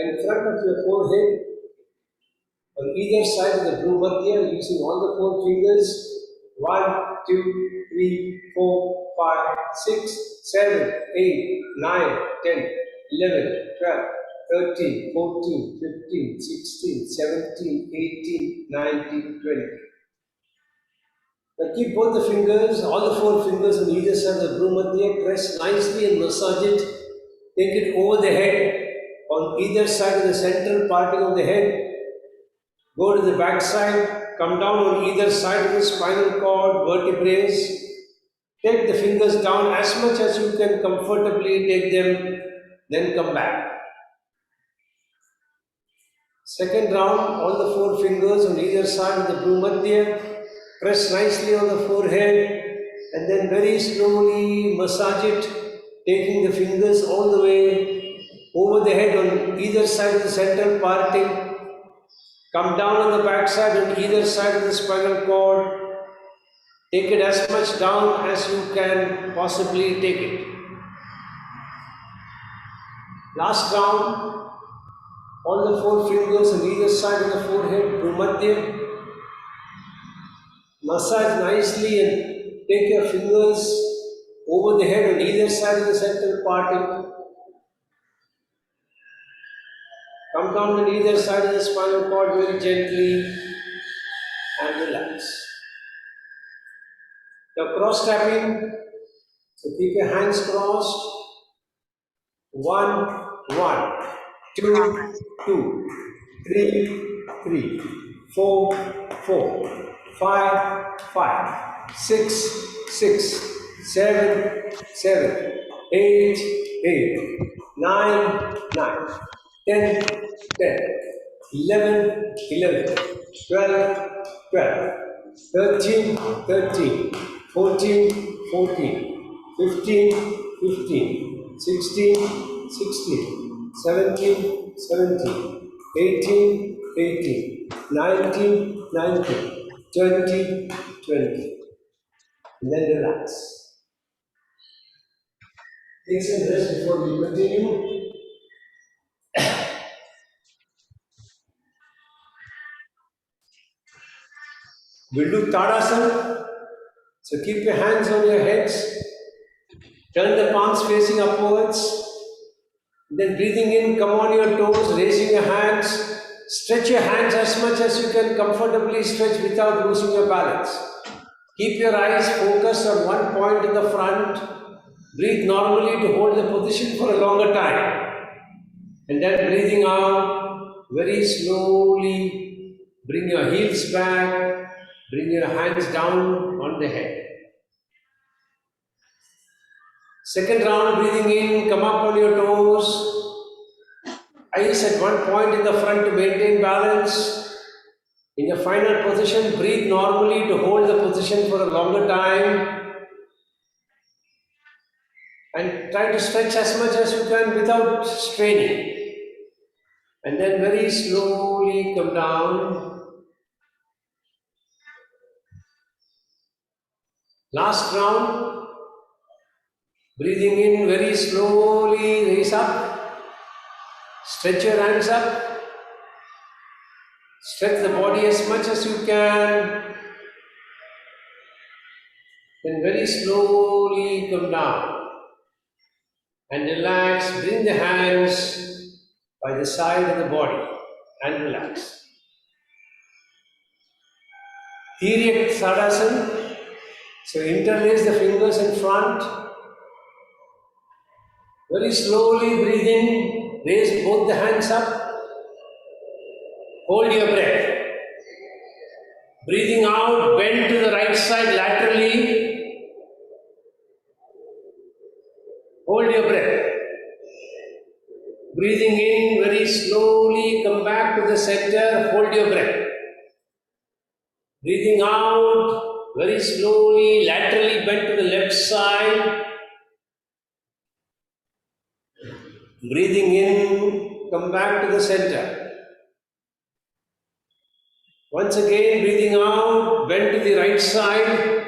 in front of your forehead, on either side of the Bhumadhya, using all the 4 fingers. 1, 2, 3, 4, 5, 6, 7, 8, 9, 10, 11, 12, 13, 14, 15, 16, 17, 18, 19, 20. Now keep both the fingers, all the 4 fingers on either side of the Bhumadhya, press nicely and massage it. Take it over the head, on either side of the central parting of the head. Go to the back side, come down on either side of the spinal cord, vertebrae. Take the fingers down as much as you can comfortably take them, then come back. Second round, all the 4 fingers on either side of the Bhumadhya, press nicely on the forehead and then very slowly massage it, taking the fingers all the way over the head on either side of the central parting. Come down on the back side on either side of the spinal cord. Take it as much down as you can possibly take it. Last round, all the 4 fingers on either side of the forehead, Bhumadhya. Massage nicely and take your fingers over the head on either side of the central parting. Come down on either side of the spinal cord very gently and relax. Now cross tapping, so keep your hands crossed. 1, 1, 2, 2, 3, 3, 4, 4, 5, 5, 6, 6, 7, 7, 8, 8, 9, 9, 10, 10, 11, 11, 12, 12, 13, 13, 14, 14, 15, 15, 16, 16, 17, 17, 18, 18, 19, 19, 20, 20. And then relax. Take some rest before we continue. We'll do Tadasana. So keep your hands on your heads. Turn the palms facing upwards. Then breathing in, come on your toes, raising your hands. Stretch your hands as much as you can comfortably stretch without losing your balance. Keep your eyes focused on one point in the front. Breathe normally to hold the position for a longer time. And then breathing out, very slowly, bring your heels back, bring your hands down on the head. Second round, breathing in, come up on your toes. Eyes at one point in the front to maintain balance. In the final position, breathe normally to hold the position for a longer time. And try to stretch as much as you can without straining. And then very slowly come down. Last round. Breathing in very slowly, raise up. Stretch your hands up. Stretch the body as much as you can. Then very slowly come down. And relax, bring the hands by the side of the body and relax. Tiryak Tadasana. So interlace the fingers in front. Very slowly breathe in, raise both the hands up. Hold your breath. Breathing out, bend to the right side laterally. Hold your breath. Breathing in very slowly, come back to the center, hold your breath. Breathing out very slowly, laterally bend to the left side. Breathing in, come back to the center. Once again, breathing out, bend to the right side.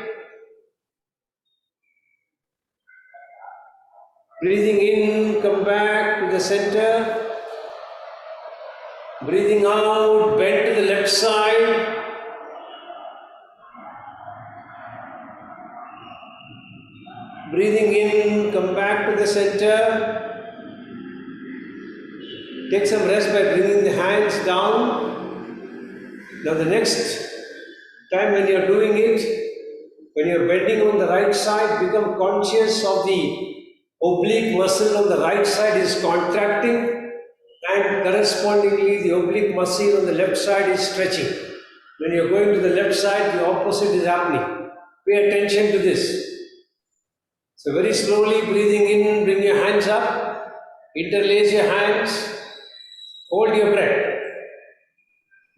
Breathing in, come back to the center. breathing out, bend to the left side. Breathing in, come back to the center. Take some rest by bringing the hands down. Now the next time when you are doing it, when you are bending on the right side, become conscious of the oblique muscle on the right side is contracting, and correspondingly the oblique muscle on the left side is stretching. When you are going to the left side, the opposite is happening. Pay attention to this. So very slowly breathing in, bring your hands up, interlace your hands, hold your breath.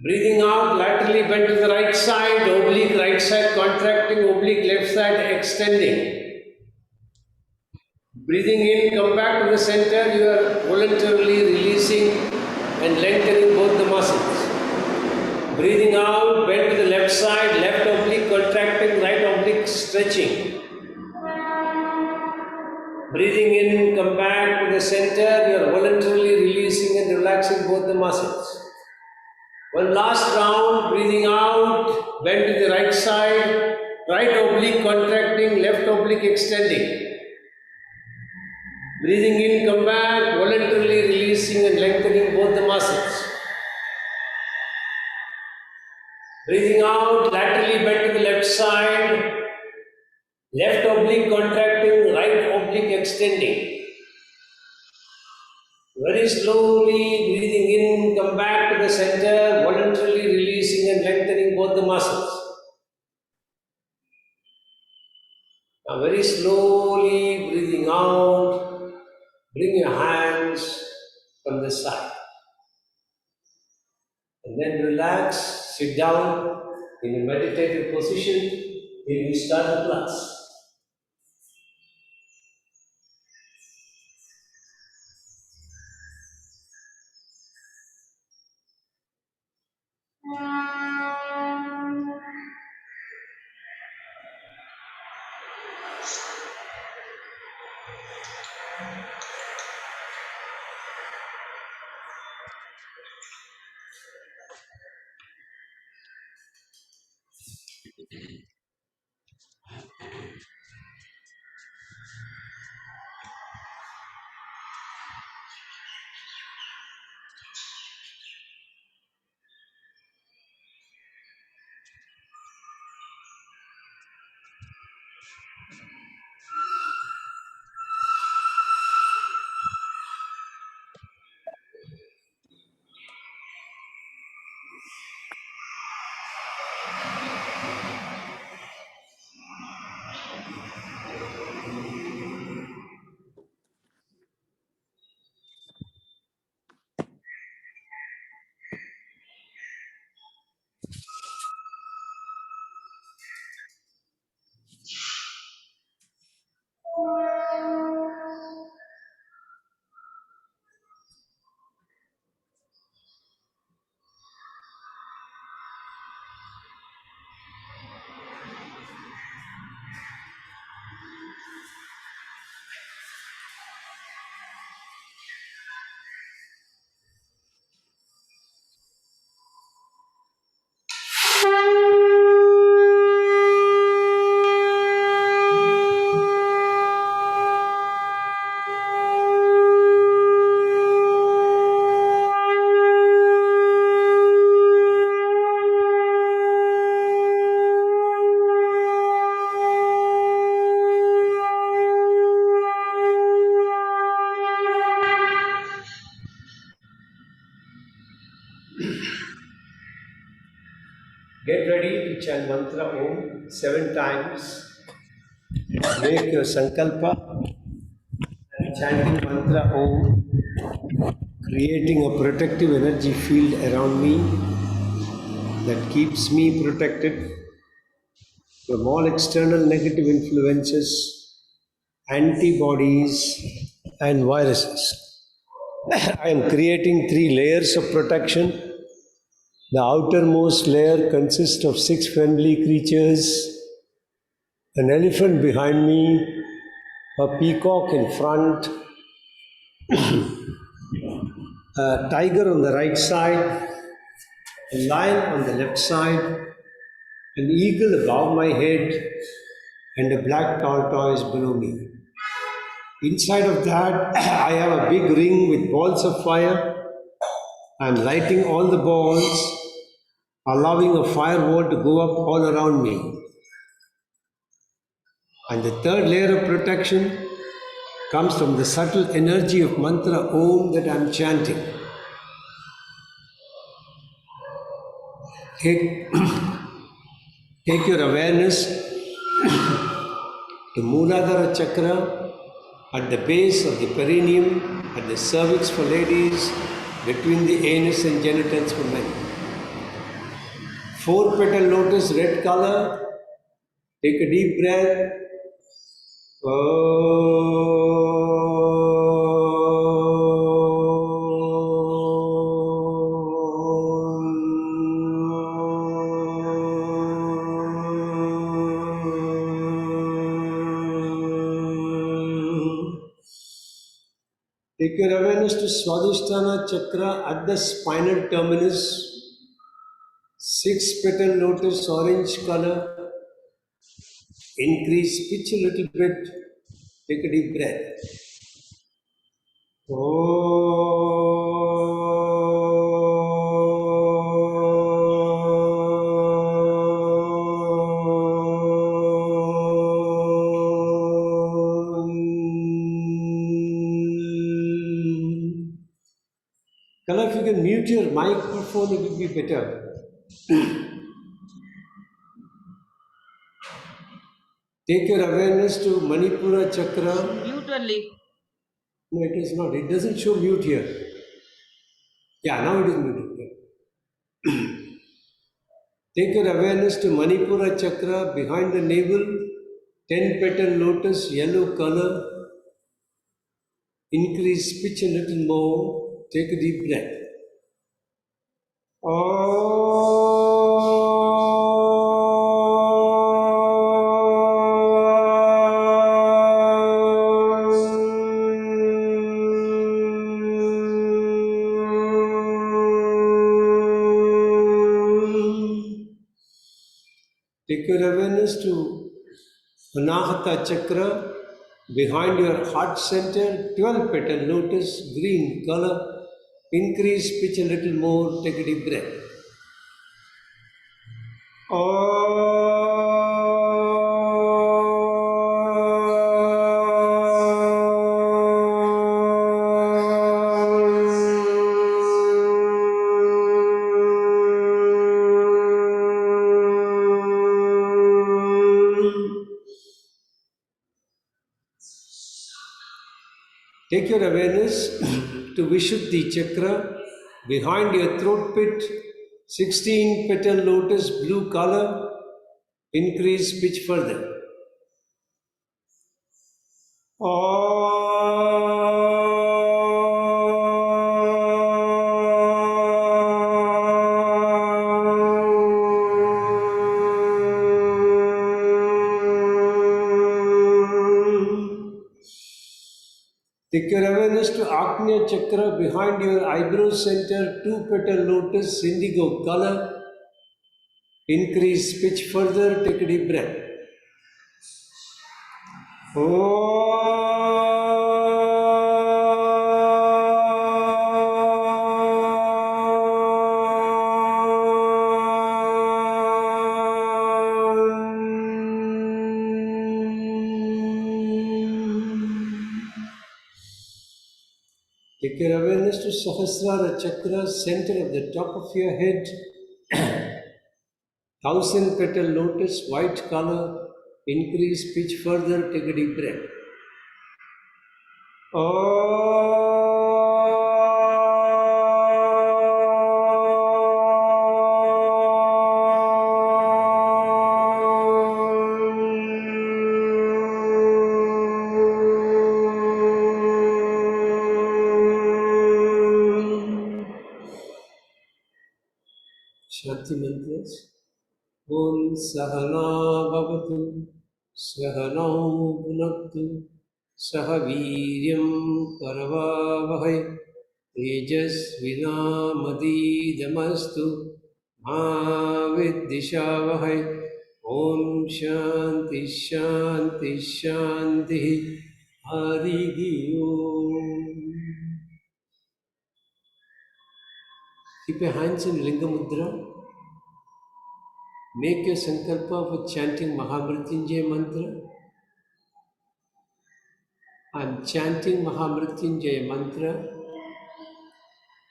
Breathing out, laterally bend to the right side, oblique right side contracting, oblique left side extending. Breathing in, come back to the center, you are voluntarily releasing and lengthening both the muscles. Breathing out, bend to the left side, left oblique contracting, right oblique stretching. Breathing in, come back to the center, you are voluntarily releasing and relaxing both the muscles. One last round, breathing out, bend to the right side, right oblique contracting, left oblique extending. Breathing in, come back, voluntarily releasing and lengthening both the muscles. Breathing out, laterally bend to the left side, left oblique contracting, right oblique extending. Very slowly breathing in, come back to the center, voluntarily releasing and lengthening both the muscles. Now very slowly breathing out, bring your hands from the side. And then relax, sit down in a meditative position till we start the class. Get ready to chant mantra Om 7 times. Make your sankalpa and chanting mantra Om, creating a protective energy field around me that keeps me protected from all external negative influences, antibodies, and viruses. I am creating 3 layers of protection. The outermost layer consists of 6 friendly creatures, an elephant behind me, a peacock in front, a tiger on the right side, a lion on the left side, an eagle above my head, and a black tortoise below me. Inside of that, I have a big ring with balls of fire. I'm lighting all the balls, allowing a firewall to go up all around me. And the third layer of protection comes from the subtle energy of mantra Om that I'm chanting. Take, take your awareness to Mooladhara Chakra at the base of the perineum, at the cervix for ladies, between the anus and genitals for men. 4-petal lotus, red color. Take a deep breath. Take your awareness to Swadhisthana Chakra at the spinal terminus. 6-petal lotus, orange color. Increase pitch a little bit. Take a deep breath. Kala, if you can mute your microphone, it will be better. Take your awareness to Manipura Chakra. Mute only. No, it is not. It doesn't show mute here. Yeah, now it is muted. Take your awareness to Manipura Chakra behind the navel. 10-petal lotus, yellow color. Increase pitch a little more. Take a deep breath. Take your awareness to Anahata Chakra behind your heart center, 12-petal lotus, green color. Increase pitch a little more, take a deep breath. Take your awareness to Vishuddhi Chakra behind your throat pit, 16-petal lotus, blue color. Increase pitch further. Take your awareness to Agnya Chakra behind your eyebrow center, 2-petal lotus, indigo color. Increase pitch further, take a deep breath. Take your awareness to Sahasrara Chakra, center of the top of your head. 1000-petal lotus, white color. Increase pitch further, take a deep breath. Shanti mantras. Om Sahana Bhavatu Sahanau Bhunaktu Sahaviryam Karavavahai तेजस्विनामदीदमस्तु मा विद्विषावहै ॐ शान्ति शान्ति शान्तिः हरिः ओम्. Keep your hands in Linga Mudra. Make your sankalpa for chanting Mahamrityunjaya mantra. I am chanting Mahamrityunjaya mantra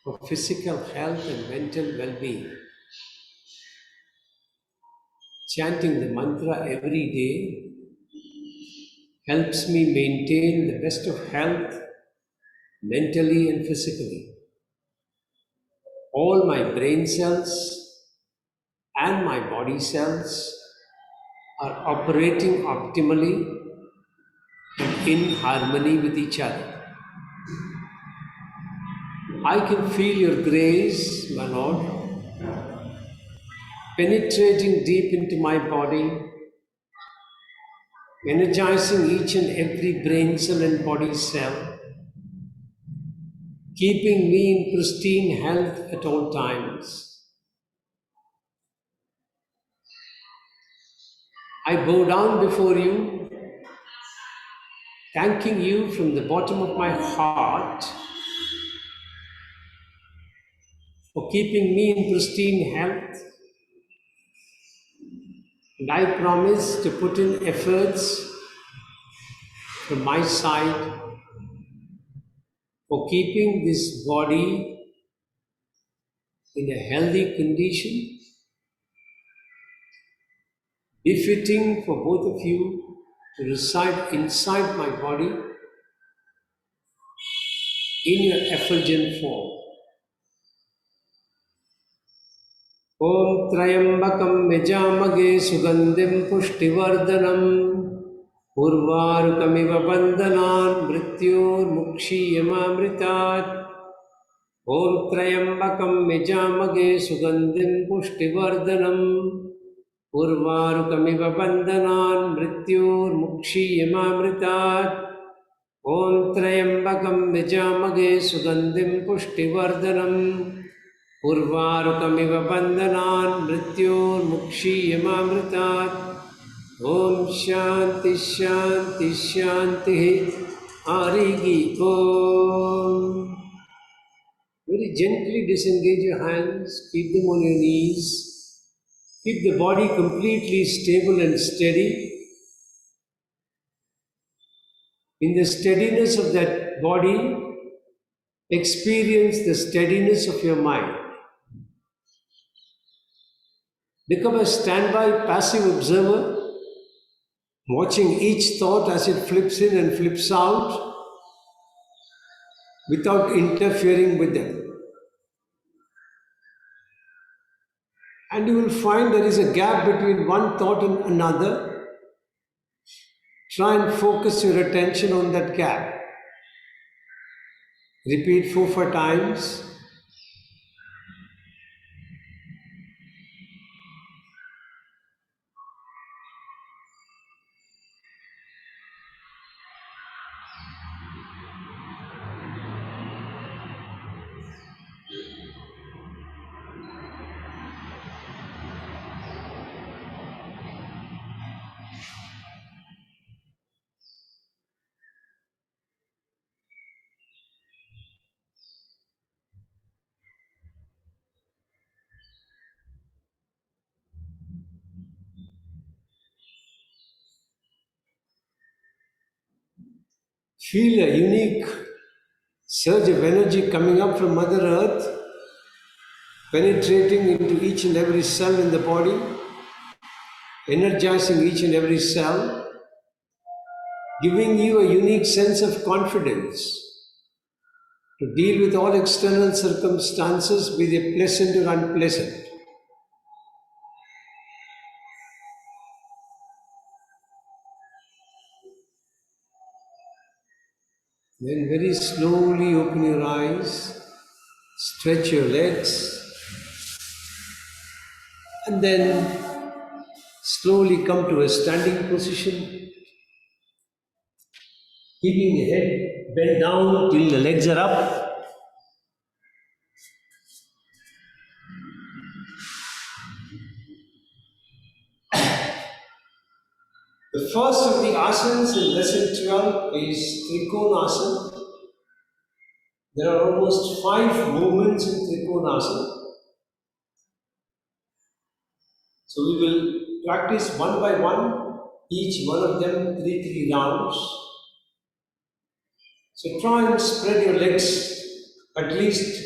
for physical health and mental well-being. Chanting the mantra every day helps me maintain the best of health mentally and physically. All my brain cells and my body cells are operating optimally and in harmony with each other. I can feel your grace, my Lord, penetrating deep into my body, energizing each and every brain cell and body cell, keeping me in pristine health at all times. I bow down before you, thanking you from the bottom of my heart for keeping me in pristine health. And I promise to put in efforts from my side for keeping this body in a healthy condition, befitting for both of you to reside inside my body in your effulgent form. Om Trayambakam Yajamage Sugandhim Pushtivardhanam Urvarukamiva Bandhanan Mrityor Mukshiyamamritat. Om Trayambakam Yajamage Sugandhim Pushtivardhanam Urvarukamiva Bandhanan Mrityor Mukshiyamamritat. Om Trayambakam Yajamage Sugandhim Pushtivardhanam Urvarukamiva Bandhanan Mrityor Mukshiyamamritat. Om Shanti Shanti Shanti Harihi Om. Very gently disengage your hands, keep them on your knees, keep the body completely stable and steady. In the steadiness of that body, experience the steadiness of your mind. Become a standby passive observer, watching each thought as it flips in and flips out without interfering with them. And you will find there is a gap between one thought and another. Try and focus your attention on that gap. Repeat 4 times. Feel a unique surge of energy coming up from Mother Earth, penetrating into each and every cell in the body, energizing each and every cell, giving you a unique sense of confidence to deal with all external circumstances, be they pleasant or unpleasant. Then very slowly open your eyes, stretch your legs, and then slowly come to a standing position, keeping the head bent down till the legs are up. The first of the asanas in lesson 12 is Trikonasan. There are almost 5 movements in Trikonasan. So we will practice one by one, each one of them 3 rounds. So try and spread your legs at least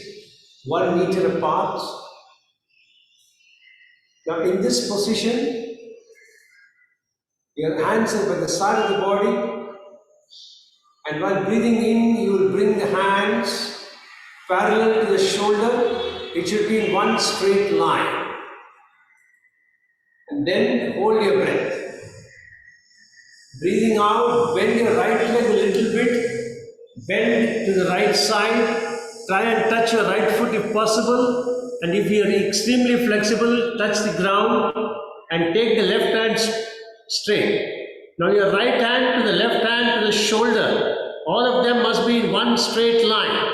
1 meter apart. Now in this position, your hands are by the side of the body, and while breathing in, you will bring the hands parallel to the shoulder. It should be in one straight line. And then hold your breath. Breathing out, bend your right leg a little bit, bend to the right side, try and touch your right foot if possible, and if you are extremely flexible, touch the ground and take the left hand straight. Now your right hand to the left hand to the shoulder, all of them must be in one straight line,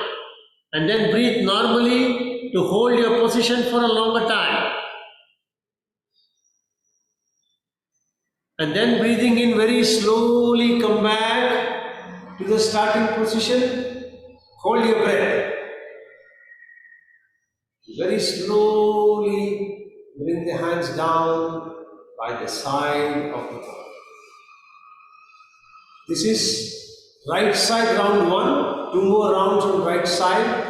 and then breathe normally to hold your position for a longer time. And then breathing in very slowly, come back to the starting position. Hold your breath. Very slowly bring the hands down by the side of the body. This is right side round 1. 2 more rounds on right side.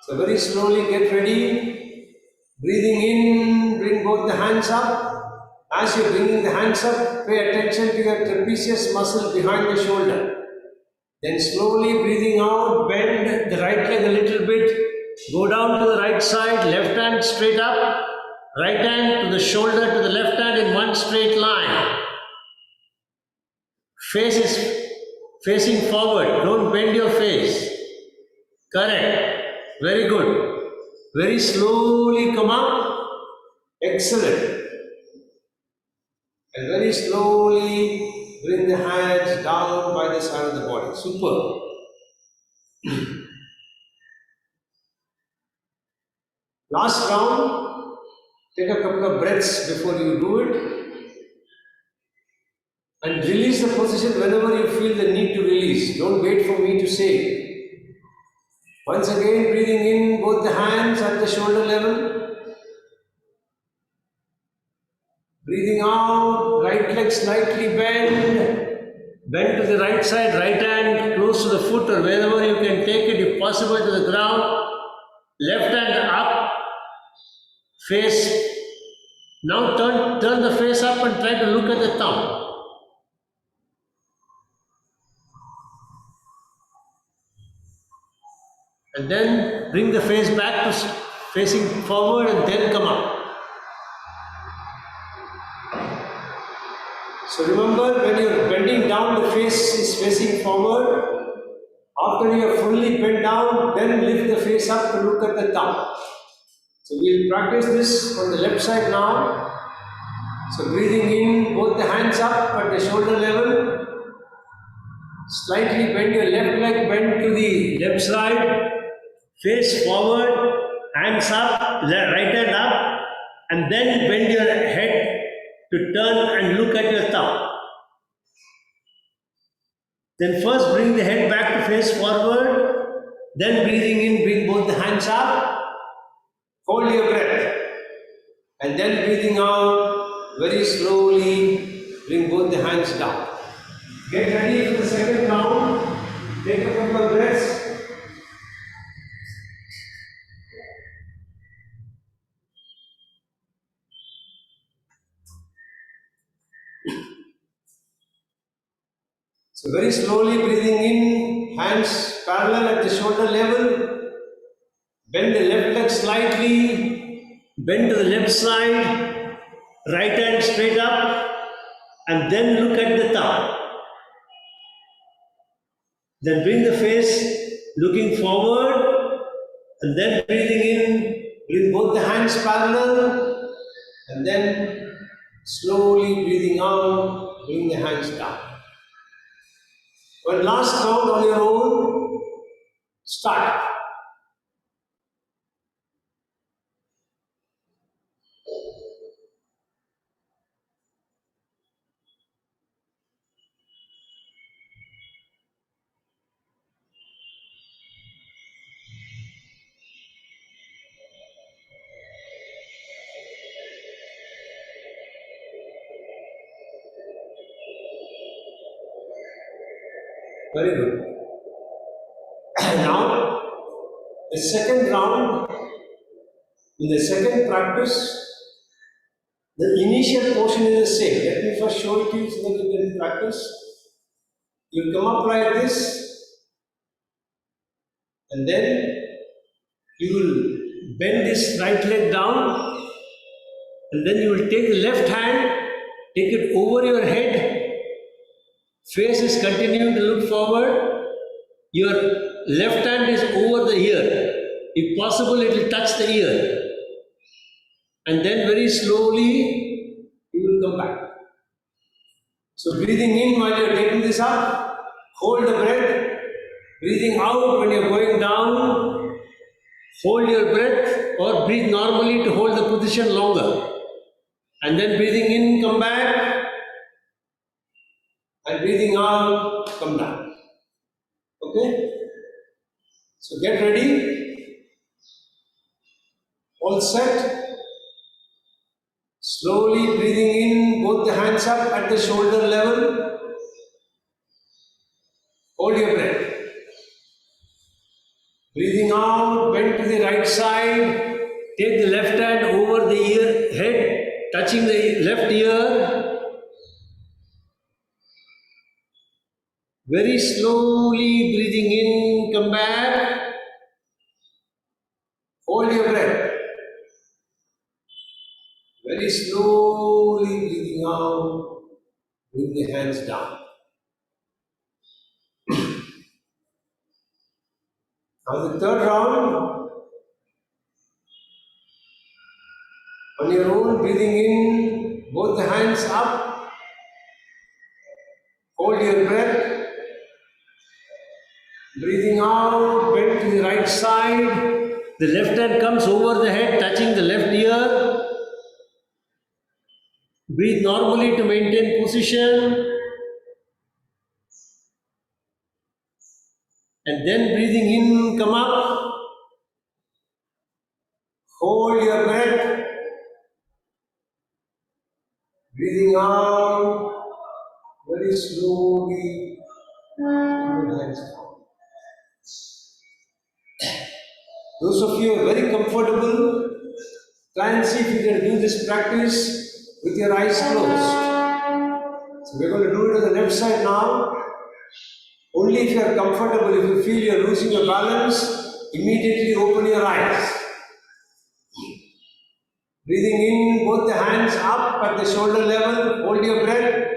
So very slowly get ready. Breathing in, bring both the hands up. As you're bringing the hands up, pay attention to your trapezius muscle behind the shoulder. Then slowly breathing out, bend the right leg a little bit, go down to the right side, left hand straight up, right hand to the shoulder to the left hand in one straight line. Face is facing forward, don't bend your face. Correct. Very good. Very slowly come up. Excellent. And very slowly bring the hands down by the side of the body. Super. Last round, take a couple of breaths before you do it. And release the position whenever you feel the need to release. Don't wait for me to say. Once again, breathing in both the hands at the shoulder level. Breathing out, right leg slightly bend. Bend to the right side, right hand close to the foot or wherever you can take it, if possible, to the ground. Left hand up, face. Now turn the face up and try to look at the thumb. And then bring the face back to facing forward and then come up. So remember, when you're bending down, the face is facing forward. After you are fully bent down, then lift the face up to look at the thumb. So we'll practice this on the left side now. So breathing in, both the hands up at the shoulder level. Slightly bend your left leg, bend to the left side. Face forward, hands up, right hand up, and then bend your head to turn and look at your thumb. Then first bring the head back to face forward, then breathing in, bring both the hands up, hold your breath, and then breathing out, very slowly, bring both the hands down. Get ready for the second round, take a couple of breaths. So very slowly breathing in, hands parallel at the shoulder level. Bend the left leg slightly, bend to the left side, right hand straight up, and then look at the thumb. Then bring the face looking forward, and then breathing in, bring both the hands parallel, and then slowly breathing out, bring the hands down. One last round on your own. Start. Very good. Now, the second round, in the second practice, the initial portion is the same. Let me first show it to you so that you can practice. You come up like this, and then you will bend this right leg down, and then you will take the left hand, take it over your head, face is continuing to look forward, your left hand is over the ear. If possible, it will touch the ear. And then very slowly, you will come back. So breathing in while you are taking this up, hold the breath. Breathing out when you are going down, hold your breath or breathe normally to hold the position longer. And then breathing in, come back. And breathing out, come down. Okay? So get ready. All set. Slowly breathing in, both the hands up at the shoulder level. Hold your breath. Breathing out, bend to the right side. Take the left hand over the ear, head, touching the left ear. Very slowly breathing in, come back. Hold your breath. Very slowly breathing out, bring the hands down. Now the third round, on your own, breathing in, both the hands up, hold your breath, breathing out, bend to the right side, the left hand comes over the head, touching the left ear. Breathe normally to maintain position. And then breathing in, come up. Hold your breath. Breathing out, very slowly. Those of you who are very comfortable, try and see if you can do this practice with your eyes closed. So we're going to do it on the left side now. Only if you are comfortable, if you feel you are losing your balance, immediately open your eyes. Breathing in, both the hands up at the shoulder level, hold your breath.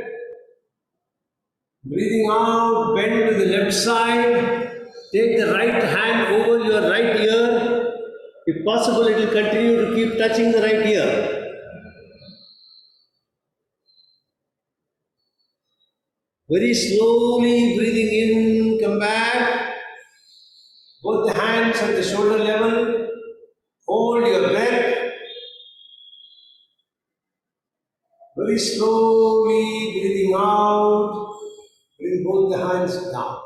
Breathing out, bend to the left side. Take the right hand over your right ear. If possible, it will continue to keep touching the right ear. Very slowly breathing in, come back. Both the hands at the shoulder level. Hold your breath. Very slowly breathing out. Bring both the hands down.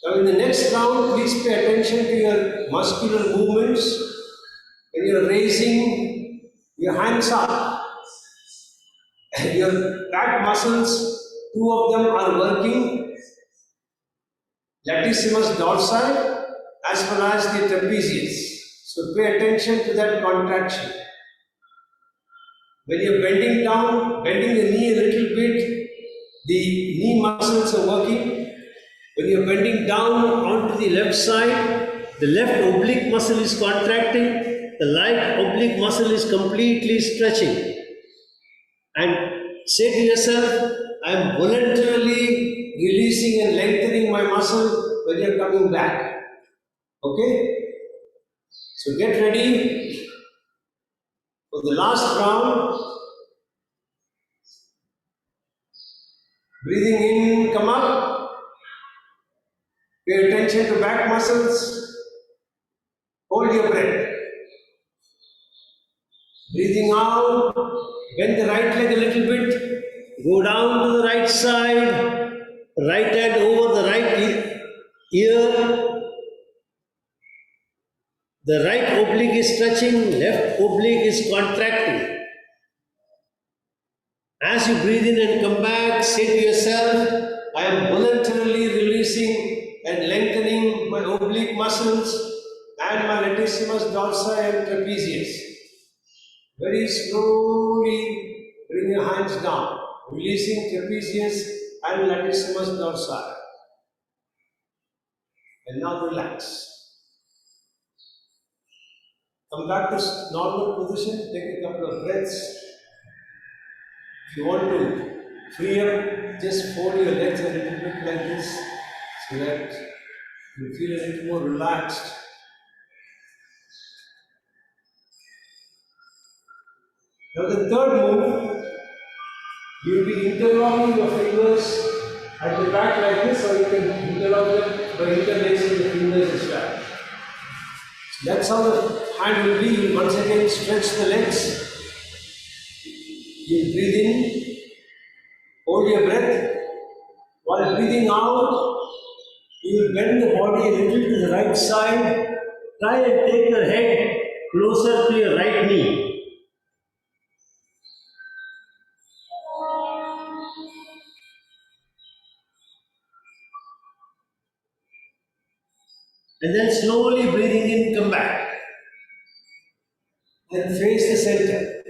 Now in the next round, please pay attention to your muscular movements. When you are raising your hands up, your back muscles, two of them are working, latissimus dorsi as well as the trapezius. So pay attention to that contraction. When you're bending down, bending the knee a little bit, the knee muscles are working. When you're bending down onto the left side, the left oblique muscle is contracting, the right oblique muscle is completely stretching. And say to yourself, I am voluntarily releasing and lengthening my muscle when you're coming back. Okay? So get ready for the last round. Breathing in, come up. Pay attention to back muscles. Hold your breath. Breathing out, bend the right leg a little bit. Go down to the right side. Right hand over the right ear. The right oblique is stretching, left oblique is contracting. As you breathe in and come back, say to yourself, neck muscles and my latissimus dorsi and trapezius. Very slowly bring your hands down, releasing trapezius and latissimus dorsi. And now relax. Come back to normal position, take a couple of breaths. If you want to free up, just fold your legs a little bit like this so that you feel a little more relaxed. Now the third move, you will be interlocking your fingers at the back like this, or you can interlock them by interlacing the fingers as well. So that's how the hand will be. You will once again stretch the legs. You breathe in, hold your breath. While breathing out, you will bend the body a little to the right side. Try and take your head closer to your right knee. And then slowly breathing in, come back. Then face the center.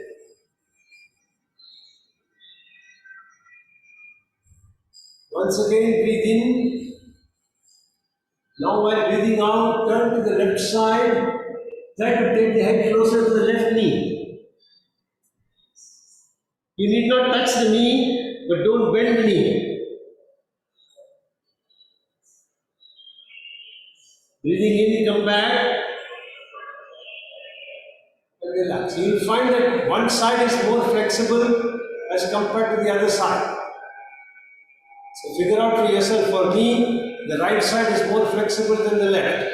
Once again, breathe in. Now while breathing out, turn to the left side. Try to take the head closer to the left knee. You need not touch the knee, but don't bend the knee. Breathing in, come back. And relax. You will find that one side is more flexible as compared to the other side. So figure out for yourself. For me, the right side is more flexible than the left.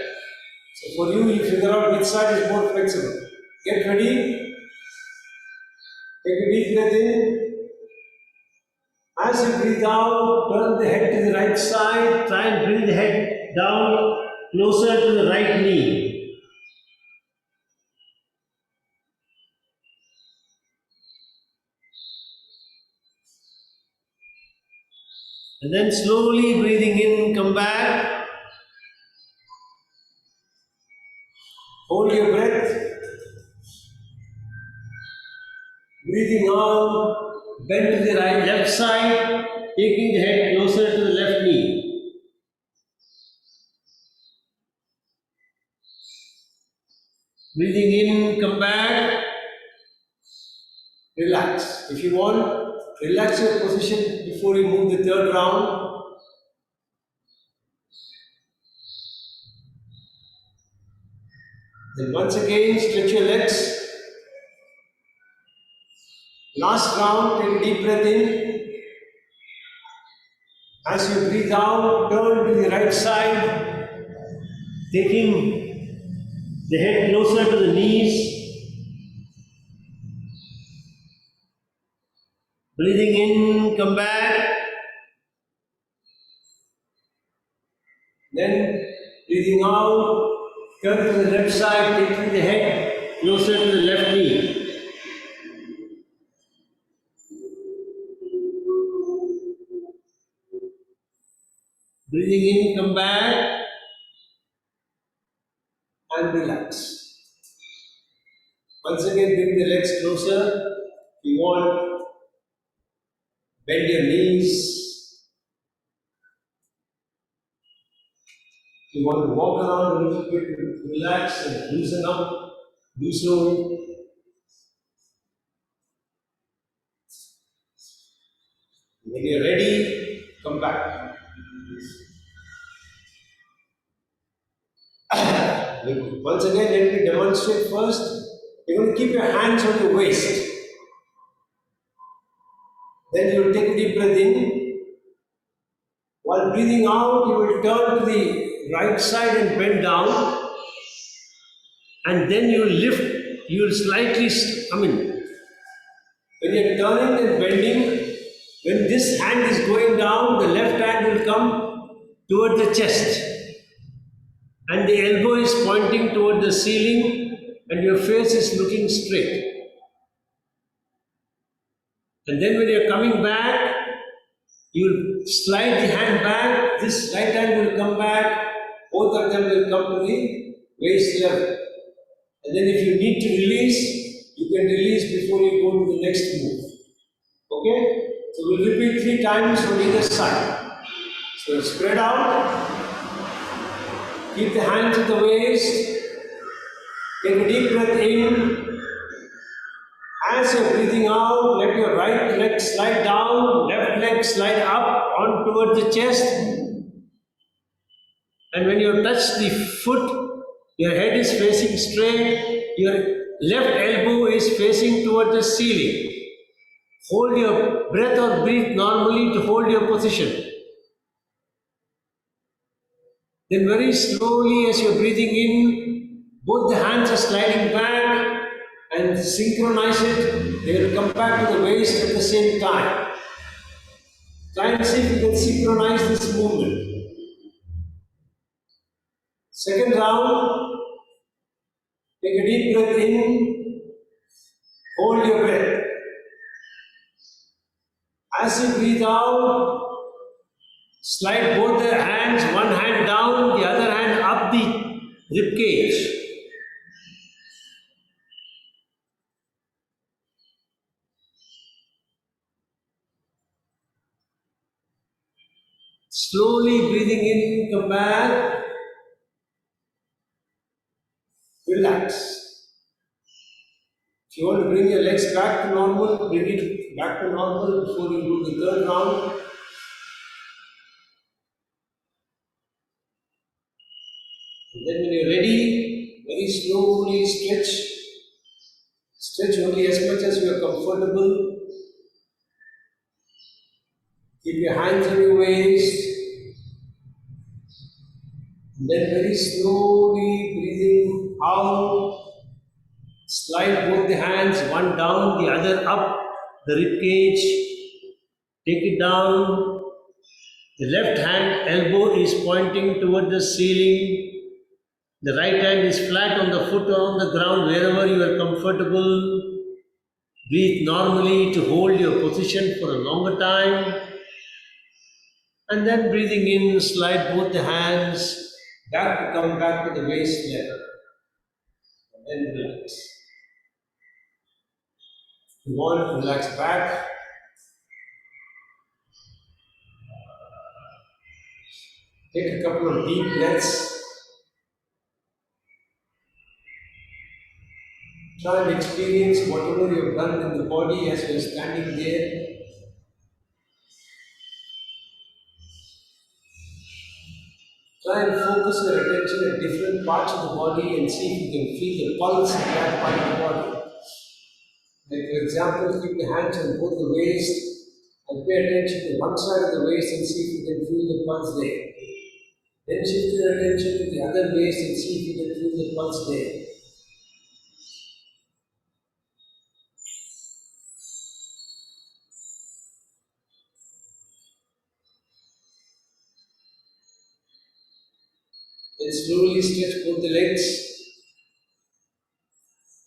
So for you, you figure out which side is more flexible. Get ready. Take a deep breath in. As you breathe out, turn the head to the right side. Try and bring the head down closer to the right knee. And then slowly breathing in, come back. Hold your breath. Breathing out, bend to the right, left side, taking the head closer to the left knee. Breathing in, come back. Relax. If you want, relax your position before you move the third round. Then once again, stretch your legs. Last round, take a deep breath in. As you breathe out, turn to the right side, taking the head closer to the knees. Breathing in, come back. Then breathing out, turn to the left side, taking the head closer to the left knee. Breathing in, come back and relax. Once again, bring the legs closer. If you want, bend your knees. If you want to walk around a little bit, relax and loosen up, do so. When you're ready, come back. Once again, let me demonstrate first. You're going to keep your hands on your waist. Then you will take a deep breath in. While breathing out, you will turn to the right side and bend down. And then you will lift, you will slightly, when you're turning and bending, when this hand is going down, the left hand will come toward the chest. And the elbow is pointing toward the ceiling and your face is looking straight. And then when you're coming back, you'll slide the hand back, this right hand will come back both of them will come to the waist level. And then if you need to release, you can release before you go to the next move. Okay? So we'll repeat 3 times on either side. So spread out. Keep the hands at the waist. Take a deep breath in. As you're breathing out, let your right leg slide down, left leg slide up on towards the chest. And when you touch the foot, your head is facing straight, your left elbow is facing towards the ceiling. Hold your breath or breathe normally to hold your position. Then very slowly as you're breathing in, both the hands are sliding back and synchronize it. They will come back to the waist at the same time. Try and see if you can synchronize this movement. Second round, take a deep breath in, hold your breath. As you breathe out, slide both the hands, one hand down, the other hand up the rib cage. Slowly breathing in, come back, relax. If you want to bring your legs back to normal, bring it back to normal before you do the third round. And then when you're ready, very slowly stretch. Stretch only as much as you are comfortable. Keep your hands on your waist. And then very slowly breathing out. Slide both the hands, one down, the other up, the rib cage. Take it down. The left hand elbow is pointing toward the ceiling. The right hand is flat on the foot or on the ground, wherever you are comfortable. Breathe normally to hold your position for a longer time. And then breathing in, slide both the hands back to come back to the waist level. And then relax. If you want, relax back. Take a couple of deep breaths. Try and experience whatever you have done in the body as you are standing there. Try and focus your attention at different parts of the body and see if you can feel the pulse in that part of the body. Like for example, keep the hands on both the waist and pay attention to one side of the waist and see if you can feel the pulse there. Then shift your attention to the other waist and see if you can feel the pulse there. Then slowly stretch both the legs,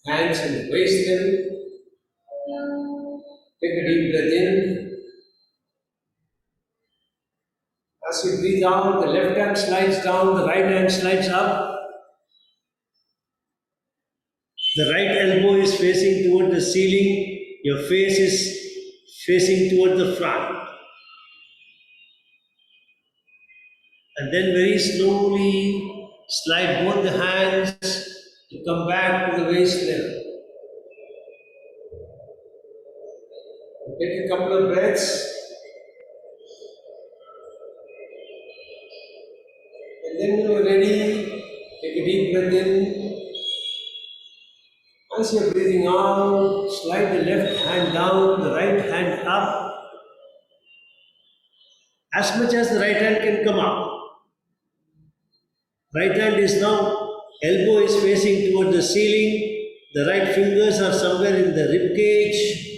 hands on the waist level. Take a deep breath in. As you breathe out, the left hand slides down, the right hand slides up. The right elbow is facing toward the ceiling, your face is facing toward the front. And then very slowly slide both the hands to come back to the waist level. Take a couple of breaths. And then when you're ready, take a deep breath in. As you're breathing out, slide the left hand down, the right hand up. As much as the right hand can come up. Right hand is now, elbow is facing toward the ceiling. The right fingers are somewhere in the rib cage.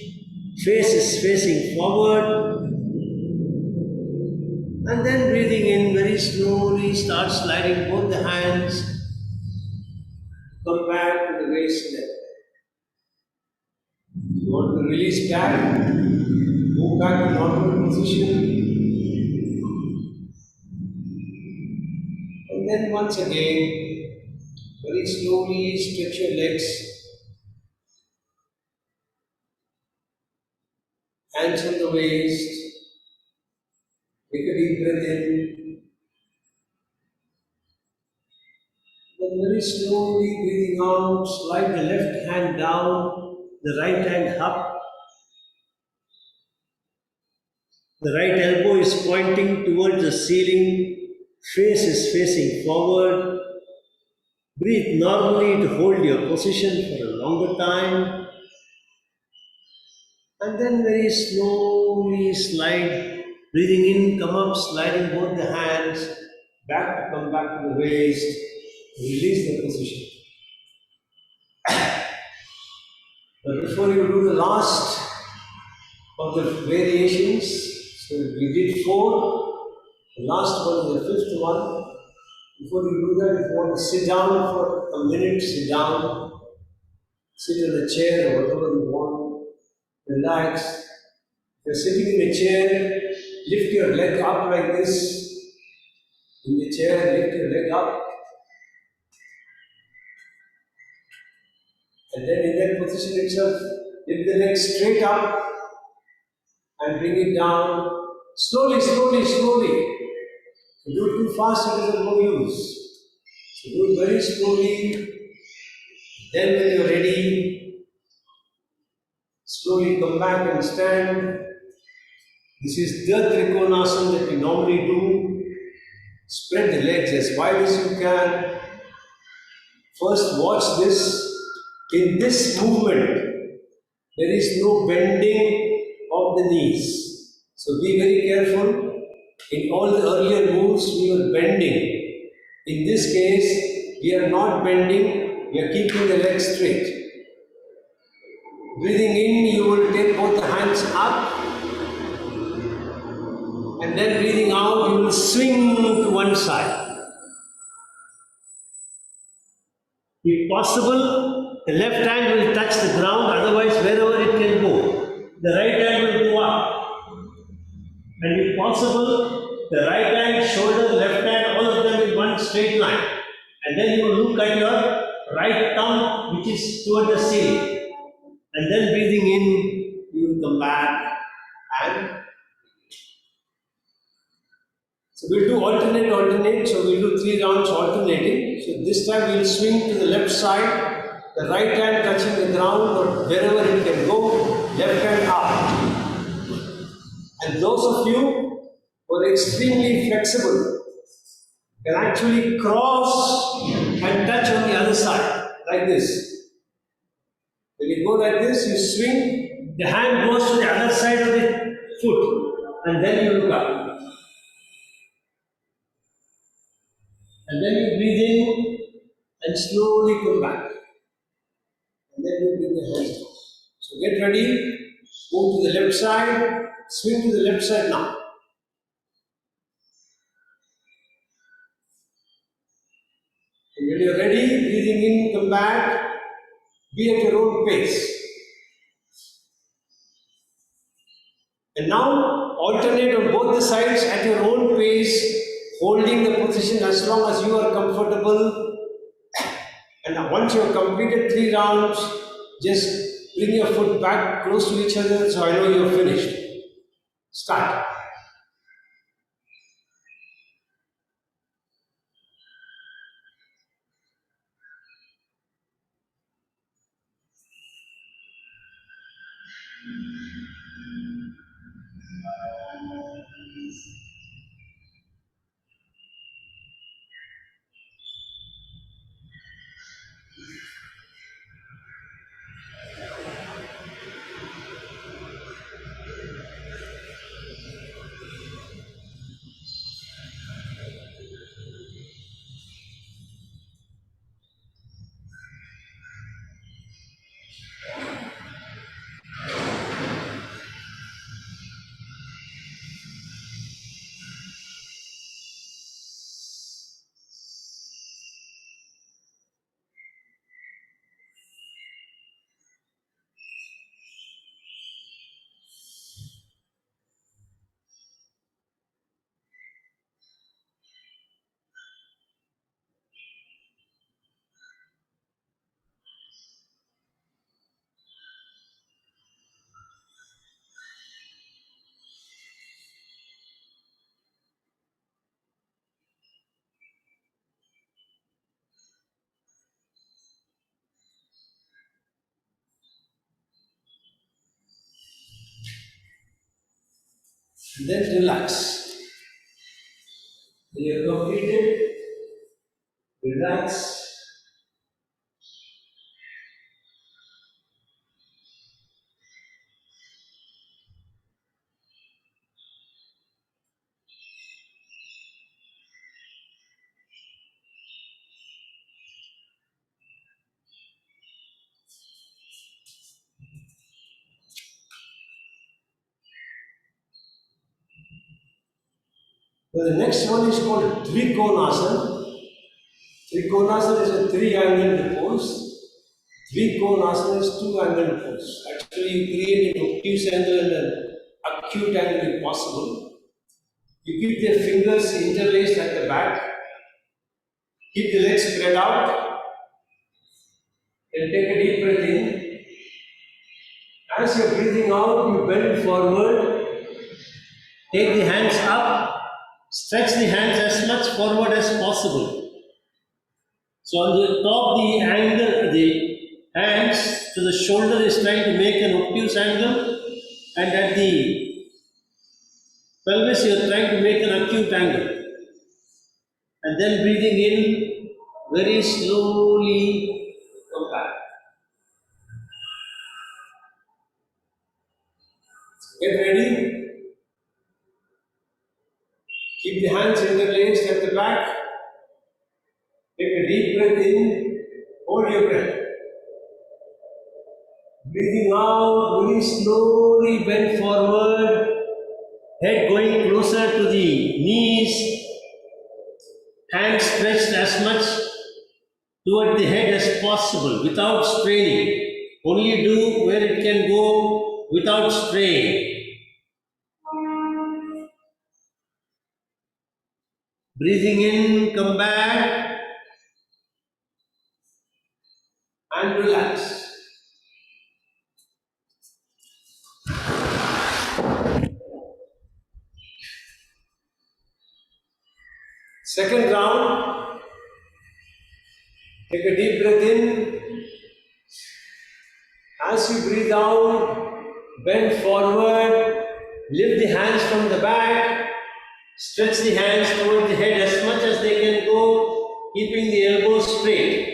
Face is facing forward. And then breathing in very slowly, start sliding both the hands. Come back to the waist level. You want to release back, move back to normal position. And And then once again, very slowly stretch your legs, hands on the waist, take a deep breath in, then very slowly breathing out, slide the left hand down, the right hand up. The right elbow is pointing towards the ceiling, face is facing forward. Breathe normally to hold your position for a longer time. And then very slowly slide, breathing in, come up, sliding both the hands, back to come back to the waist, release the position. But before you do the last of the variations, so we did 4, the last one is the 5th one. Before you do that, if you want to sit down for a minute, sit down, sit in a chair or whatever you want, relax. If you're sitting in a chair, lift your leg up like this. In the chair, lift your leg up. And then in that position itself, lift the leg straight up and bring it down. Slowly, slowly, slowly. If you do it too fast, it is of no use. So do it very slowly. Then when you're ready, slowly come back and stand. This is the Trikonasan that we normally do. Spread the legs as wide as you can. First watch this. In this movement, there is no bending of the knees. So be very careful. In all the earlier moves, we were bending. In this case, we are not bending, we are keeping the legs straight. Breathing in, you will take both the hands up. And then breathing out, you will swing to one side. If possible, the left hand will touch the ground, otherwise wherever it can go. The right hand will go up. And if possible, the right hand, shoulder, left hand, all of them in one straight line. And then you will look at your right thumb, which is toward the ceiling. And then breathing in, you will come back and so we'll do alternate, so we'll do 3 rounds alternating. So this time we'll swing to the left side, the right hand touching the ground or wherever it can go, left hand up. And those of you who are extremely flexible can actually cross and touch on the other side, like this. When you go like this, you swing, the hand goes to the other side of the foot, and then you look up. And then you breathe in and slowly come back. And then you bring the hands down. So get ready, move to the left side, swing to the left side now. And when you're ready, breathing in, come back, be at your own pace. And now alternate on both the sides at your own pace, holding the position as long as you are comfortable. And once you have completed 3 rounds, just bring your foot back close to each other so I know you have finished. Start. And then relax. When you have completed, relax. So the next one is called Dwikonasan. Trikonasana is a three-angled pose. Dwikonasana is two-angled pose. Actually, you create an obtuse angle and an acute angle if possible. You keep the fingers interlaced at the back. Keep the legs spread out. Then take a deep breath in. As you're breathing out, you bend forward. Take the hands up. Stretch the hands as much forward as possible. So on the top, the angle, the hands to the shoulder is trying to make an obtuse angle, and at the pelvis, you are trying to make an acute angle. And then breathing in, very slowly come back. Get ready. Keep the hands interlaced at the back. Take a deep breath in. Hold your breath. Breathing out, very slowly bend forward. Head going closer to the knees. Hands stretched as much toward the head as possible without straining. Only do where it can go without strain. Breathing in, come back and relax. Second round, take a deep breath in. As you breathe out, bend forward, lift the hands from the back, stretch the hands toward the head as much as they can go, keeping the elbows straight.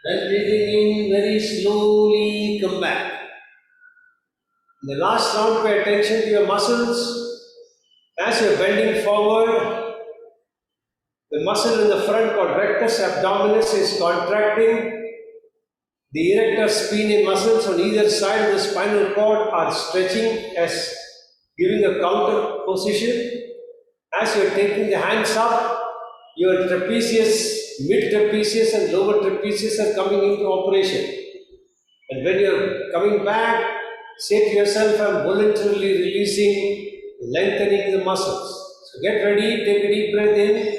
Then breathing in, very slowly come back. In the last round, pay attention to your muscles. As you're bending forward, the muscle in the front called rectus abdominis is contracting. The erector spinae muscles on either side of the spinal cord are stretching as giving a counter position. As you're taking the hands up, your trapezius, mid trapezius and lower trapezius are coming into operation. And when you're coming back, say to yourself, I'm voluntarily releasing, lengthening the muscles. So get ready, take a deep breath in.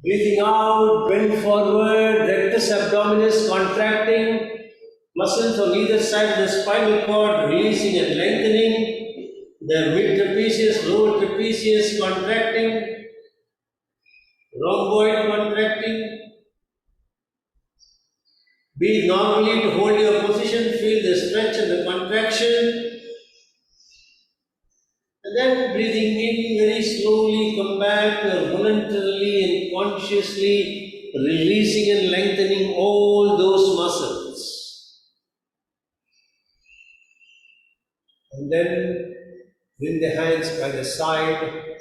Breathing out, bend forward, rectus abdominis contracting, muscles on either side of the spinal cord releasing and lengthening, the mid trapezius, lower trapezius contracting, rhomboid contracting. Breathe normally to hold your position, feel the stretch and the contraction. And then breathing in very slowly, come back voluntarily and consciously releasing and lengthening all those muscles. And then bring the hands by the side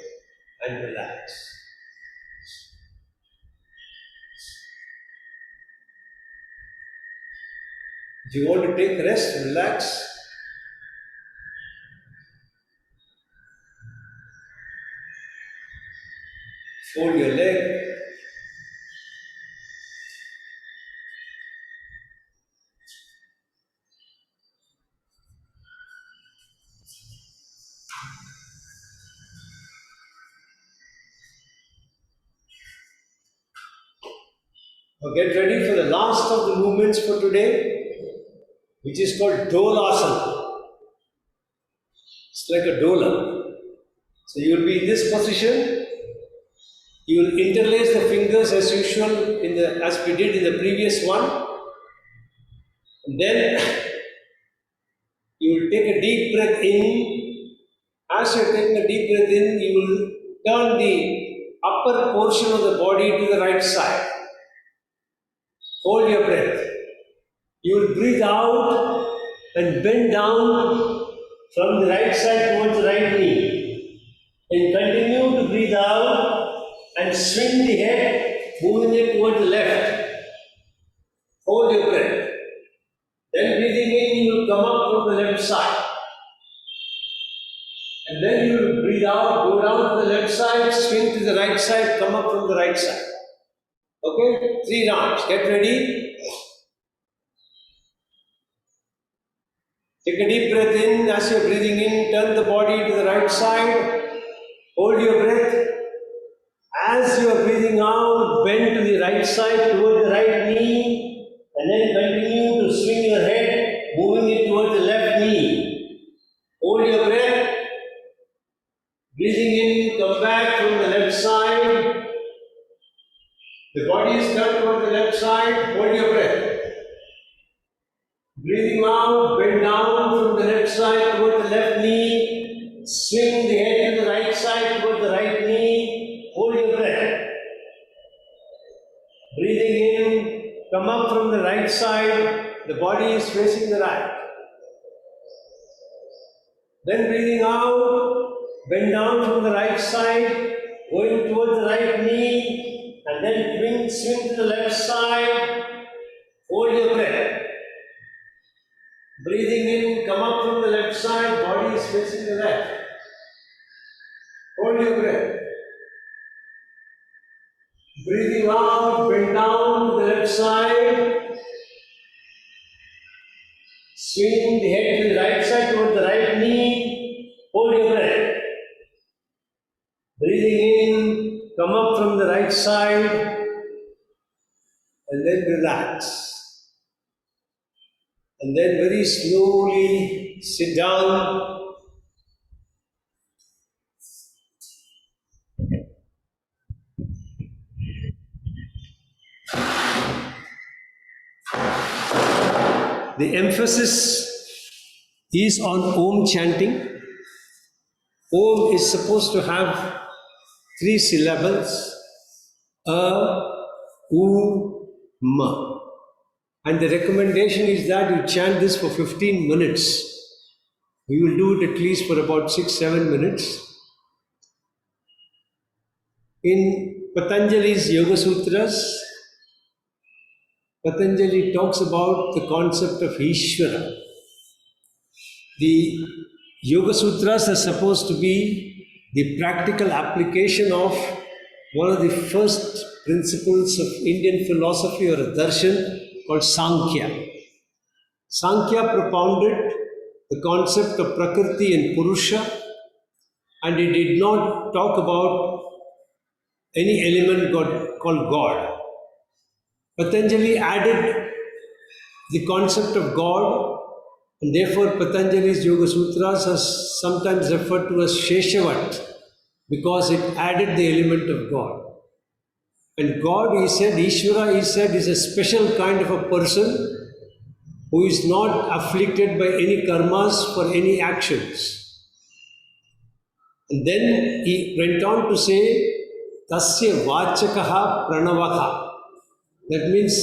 and relax. If you want to take rest, relax. Fold your leg. Now get ready for the last of the movements for today, which is called Dole Arsenal. It's like a dola. So you will be in this position. You will interlace the fingers as usual as we did in the previous one. And then you will take a deep breath in. As you are taking a deep breath in, you will turn the upper portion of the body to the right side. Hold your breath. You will breathe out and bend down from the right side towards the right knee. And continue to breathe out and swing the head, moving it towards the left. Hold your breath. Then breathing in, you will come up from the left side. And then you will breathe out, go down to the left side, swing to the right side, come up from the right side. Okay? 3 rounds. Get ready. Take a deep breath in. As you are breathing in, turn the body to the right side. Hold your breath. As you are breathing out, bend to the right side towards the right knee. And then continue to swing your head, moving it towards the left knee. Hold your breath. Breathing in, come back from the left side. The body is turned toward the left side. Hold your breath. Breathing out, bend down from the left side toward the left knee. Swing the head to the right side toward the right knee. Hold your breath. Breathing in, come up from the right side. The body is facing the right. Then breathing out, bend down from the right side, going towards the right knee, and then swing to the left side. Hold your breath. Breathing in, come up from the left side, body is facing the left. Hold your breath. Breathing out, bend down to the left side. Swing the head to the right side towards the right knee. Hold your breath. Breathing in, come up from the right side, and then relax. And then very slowly sit down. The emphasis is on Om chanting. Om is supposed to have 3 syllables, A, U, Ma. And the recommendation is that you chant this for 15 minutes. We will do it at least for about 6-7 minutes. In Patanjali's Yoga Sutras, Patanjali talks about the concept of Ishvara. The Yoga Sutras are supposed to be the practical application of one of the first principles of Indian philosophy or a darshan called Sankhya. Sankhya propounded the concept of Prakriti and Purusha, and it did not talk about any element called God. Patanjali added the concept of God, and therefore Patanjali's Yoga Sutras are sometimes referred to as Sheshavat, because it added the element of God. And God, he said, Ishvara, he said, is a special kind of a person who is not afflicted by any karmas for any actions. And then he went on to say, Tasya Vachakaha Pranavaha. That means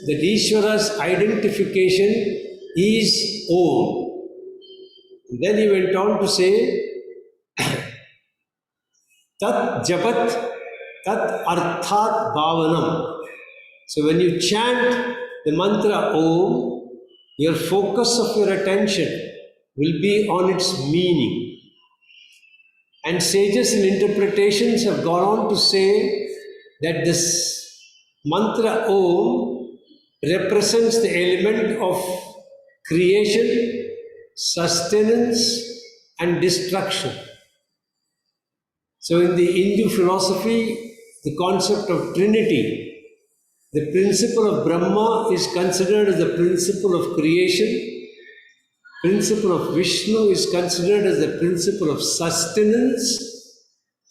that Ishvara's identification is Om. And then he went on to say, Tat Japat Tat Arthat Bhavanam. So when you chant the mantra Om, your focus of your attention will be on its meaning. And sages in interpretations have gone on to say that this mantra Om represents the element of creation, sustenance, and destruction. So in the Hindu philosophy, the concept of Trinity, the principle of Brahma is considered as the principle of creation, principle of Vishnu is considered as the principle of sustenance,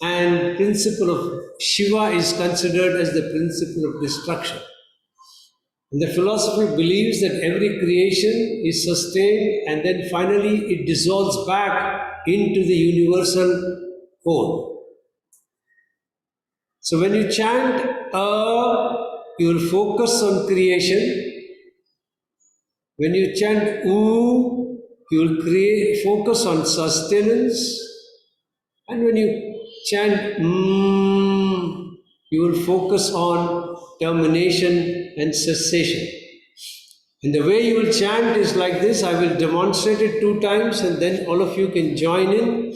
and principle of Shiva is considered as the principle of destruction. And the philosophy believes that every creation is sustained and then finally it dissolves back into the universal whole. So when you chant you will focus on creation. When you chant you will focus on sustenance. And when you chant you will focus on termination and cessation. And the way you will chant is like this. I will demonstrate it 2 times and then all of you can join in.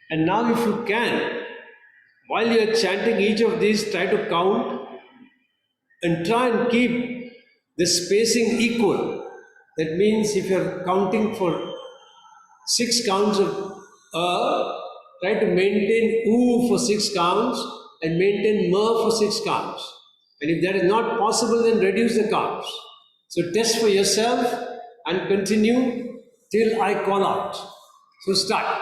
And now if you can, while you are chanting each of these, try to count and try and keep the spacing equal. That means if you are counting for 6 counts of try to maintain for 6 counts and maintain for 6 counts. And if that is not possible, then reduce the counts. So test for yourself and continue till I call out. So start.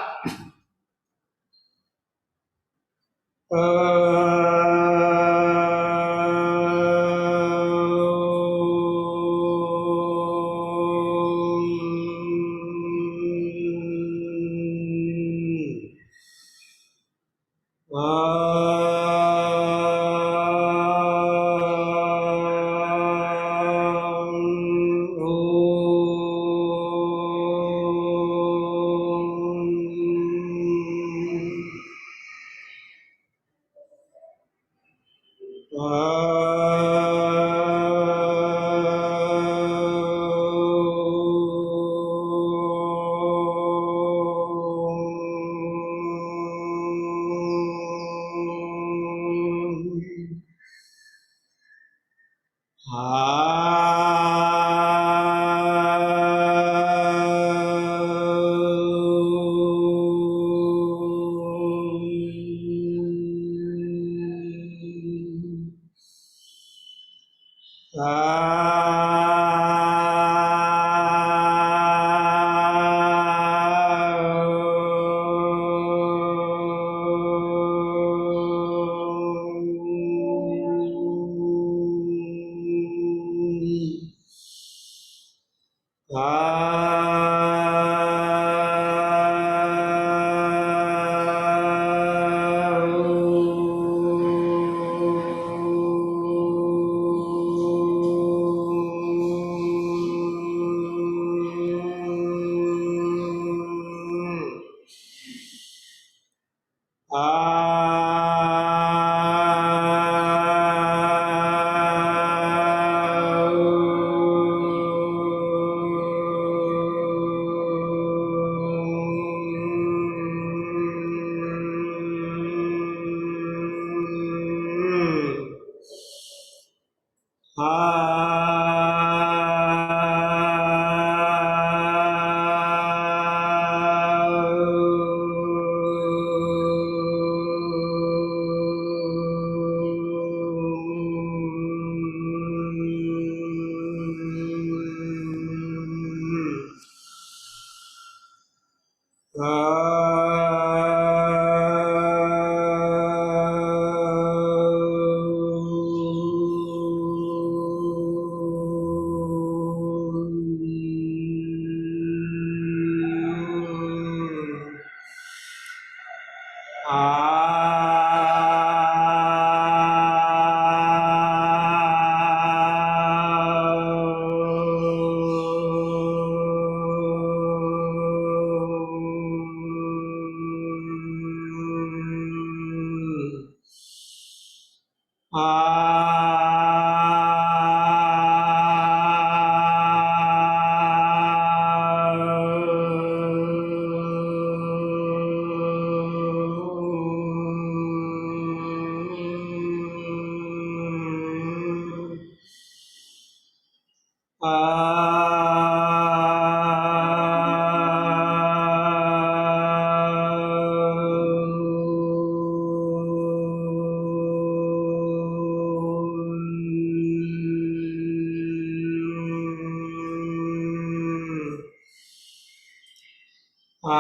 Complete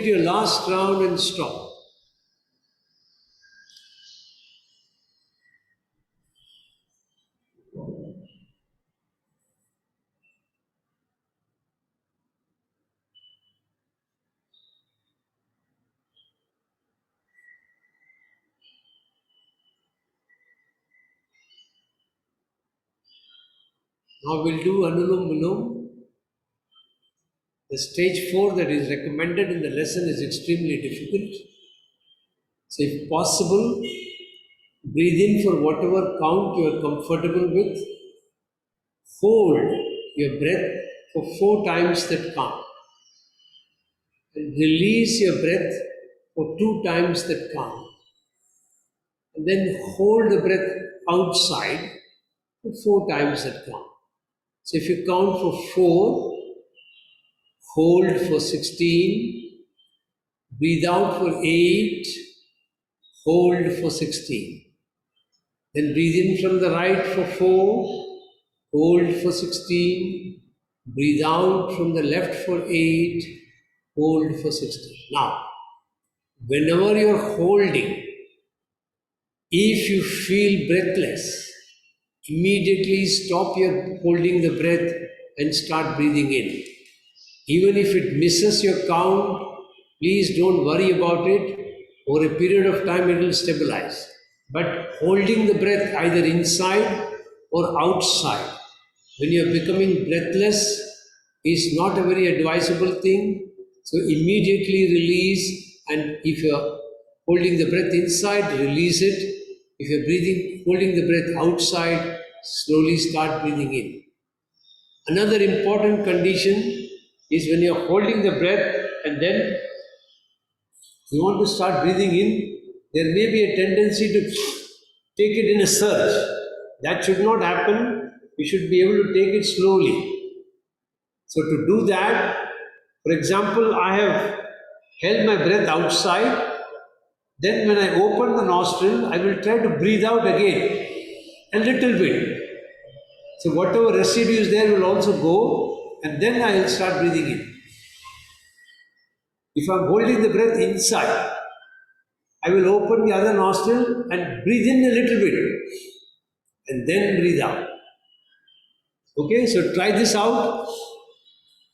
your last round and stop. Now we'll do Anulom Vilom. The stage 4 that is recommended in the lesson is extremely difficult. So, if possible, breathe in for whatever count you are comfortable with. Hold your breath for 4 times that count. And release your breath for 2 times that count. And then hold the breath outside for 4 times that count. So, if you count for 4, hold for 16, breathe out for 8, hold for 16. Then breathe in from the right for 4, hold for 16, breathe out from the left for 8, hold for 16. Now, whenever you're holding, if you feel breathless, immediately stop your holding the breath and start breathing in. Even if it misses your count, please don't worry about it. Over a period of time, it will stabilize. But holding the breath either inside or outside, when you are becoming breathless, is not a very advisable thing. So immediately release, and if you are holding the breath inside, release it. If you are holding the breath outside, slowly start breathing in. Another important condition is when you are holding the breath and then you want to start breathing in, there may be a tendency to take it in a surge. That should not happen. You should be able to take it slowly. So, to do that, for example, I have held my breath outside. Then, when I open the nostril, I will try to breathe out again a little bit. So, whatever residue is there will also go, and then I will start breathing in. If I'm holding the breath inside, I will open the other nostril and breathe in a little bit and then breathe out. Okay, so try this out.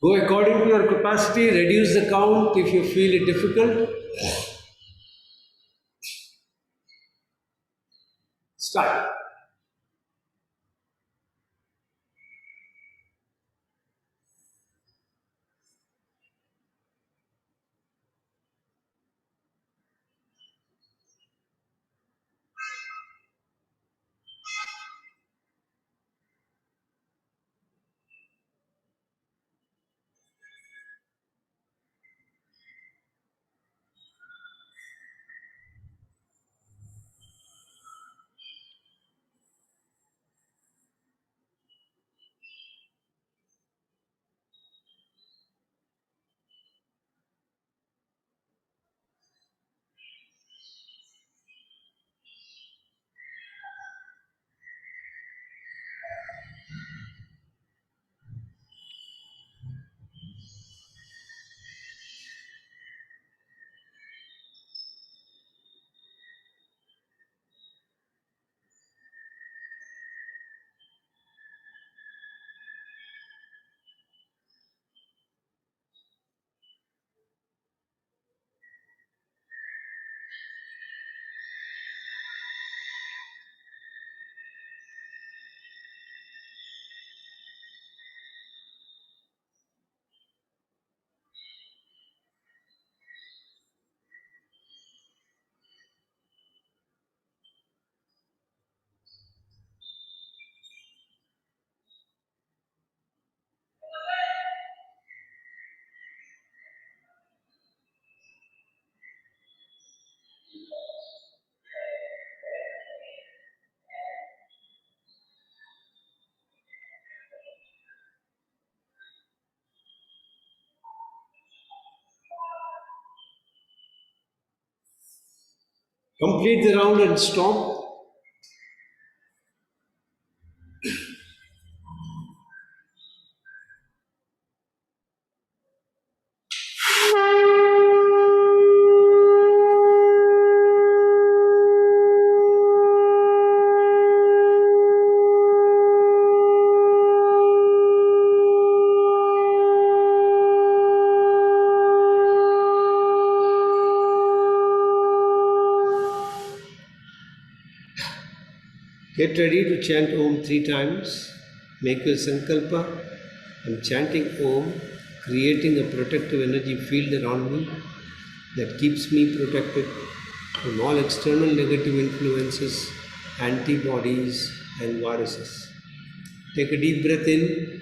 Go according to your capacity, reduce the count if you feel it difficult. Start. Complete the round and stop. Get ready to chant Om 3 times. Make your sankalpa. I'm chanting Om, creating a protective energy field around me that keeps me protected from all external negative influences, antibodies, and viruses. Take a deep breath in.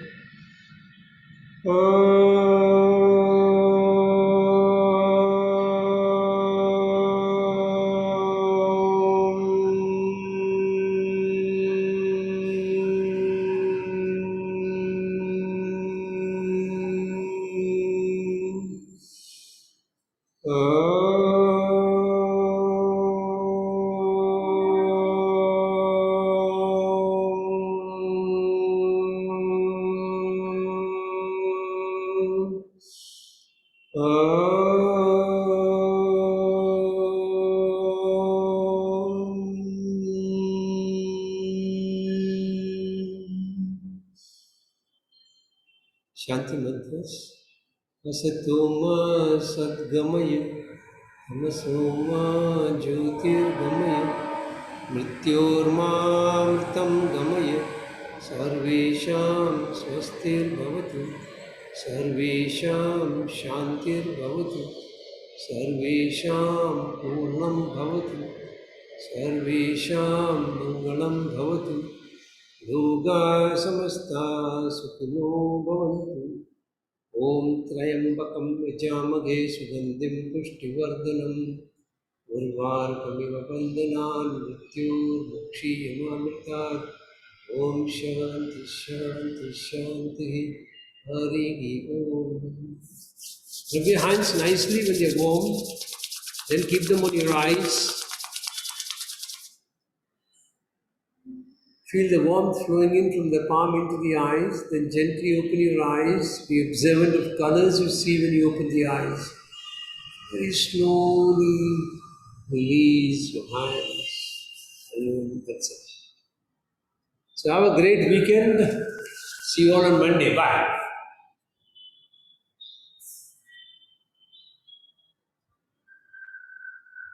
Shanti mantras. Asatoma sadgamaya, tamasoma jyotirgamaya, mrityormamritam gamaya, sarvesham swastir bhavatu, sarvesham shantir bhavatu, sarvesham purnam bhavatu, sarvesham mangalam bhavatu, yoga samasta sukhino bhavantu. ॐ त्र्यम्बकं यजामहे सुगन्धिं पुष्टिवर्धनम् उर्वारुकमिव बन्धनान् मृत्युर्मुक्षीयमामृतात् ॐ शान्ति शान्ति शान्तिः हरिः ॐ. Rub your hands nicely when they're warm, then keep them on your eyes. Feel the warmth flowing in from the palm into the eyes, then gently open your eyes. Be observant of colors you see when you open the eyes. Very slowly release your hands. And that's it. So have a great weekend. See you all on Monday. Bye.